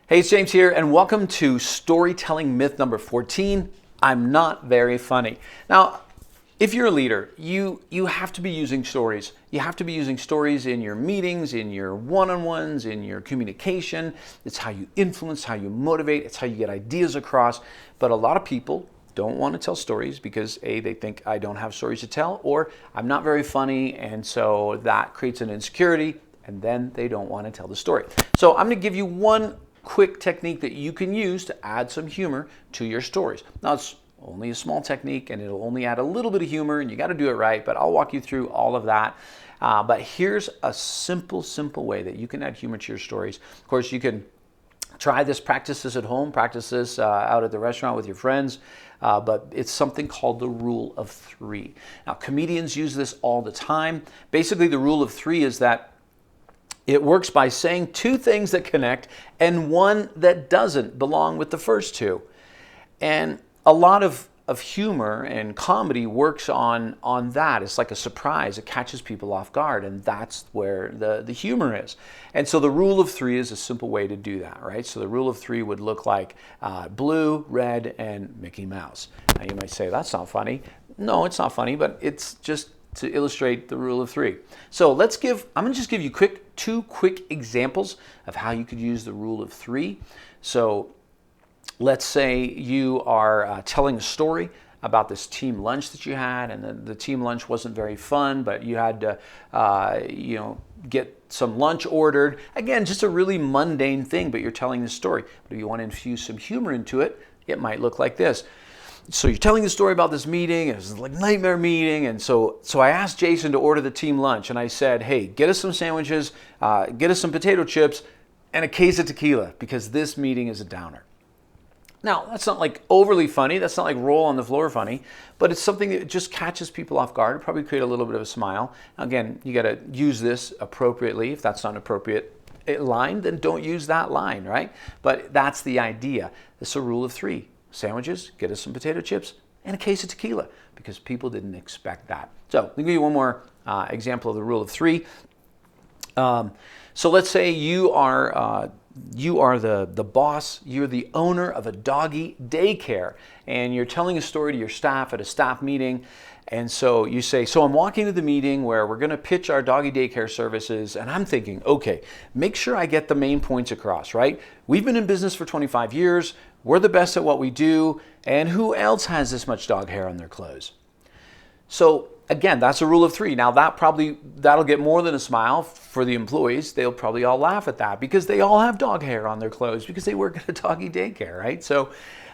Hey, it's James here, and welcome to storytelling myth number 14. I'm not very funny. Now, if you're a leader, you have to be using stories. You have to be using stories in your meetings, in your one-on-ones, in your communication. It's how you influence, how you motivate, it's how you get ideas across. But a lot of people don't want to tell stories because A, they think I don't have stories to tell, or I'm not very funny, and so that creates an insecurity, and then they don't want to tell the story. So I'm going to give you one quick technique that you can use to add some humor to your stories. Now, it's only a small technique and it'll only add a little bit of humor, and you got to do it right, but I'll walk you through all of that. But here's a simple way that you can add humor to your stories. Of course, you can try this, practice this at home, practice this out at the restaurant with your friends, but it's something called the rule of three. Now, comedians use this all the time. Basically, the rule of three is that it works by saying two things that connect and one that doesn't belong with the first two. And a lot of humor and comedy works on that. It's like a surprise. It catches people off guard, and that's where the humor is. And so the rule of three is a simple way to do that, right? So the rule of three would look like blue, red, and Mickey Mouse. Now you might say, that's not funny. No, it's not funny, but it's just to illustrate the rule of three. So I'm going to just give you two quick examples of how you could use the rule of three. So let's say you are telling a story about this team lunch that you had, and the team lunch wasn't very fun, but you had to get some lunch ordered. Again, just a really mundane thing, but you're telling the story. But if you want to infuse some humor into it, it might look like this. So you're telling the story about this meeting, and it was like a nightmare meeting, and so I asked Jason to order the team lunch, and I said, hey, get us some sandwiches, get us some potato chips, and a case of tequila, because this meeting is a downer. Now, that's not like overly funny, that's not like roll on the floor funny, but it's something that just catches people off guard, probably create a little bit of a smile. Again, you gotta use this appropriately. If that's not an appropriate line, then don't use that line, right? But that's the idea. It's a rule of three. Sandwiches, get us some potato chips, and a case of tequila, because people didn't expect that. So let me give you one more example of the rule of three. So let's say you are the boss, you're the owner of a doggy daycare, and you're telling a story to your staff at a staff meeting. And so you say, so I'm walking to the meeting where we're going to pitch our doggy daycare services, and I'm thinking, okay, make sure I get the main points across, right? We've been in business for 25 years, we're the best at what we do, and who else has this much dog hair on their clothes? So again, that's a rule of three. Now that'll get more than a smile for the employees. They'll probably all laugh at that because they all have dog hair on their clothes because they work at a doggy daycare, right? So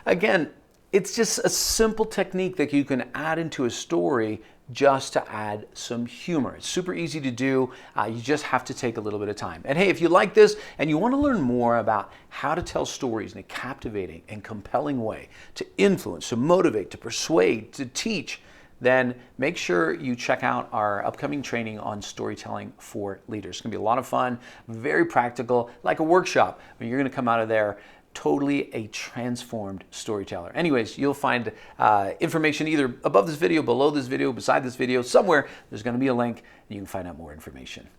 again, it's just a simple technique that you can add into a story just to add some humor. It's super easy to do. You just have to take a little bit of time. And hey, if you like this and you want to learn more about how to tell stories in a captivating and compelling way to influence, to motivate, to persuade, to teach, then make sure you check out our upcoming training on storytelling for leaders. It's going to be a lot of fun, very practical, like a workshop. You're going to come out of there totally a transformed storyteller. Anyways, you'll find information either above this video, below this video, beside this video, somewhere there's going to be a link and you can find out more information.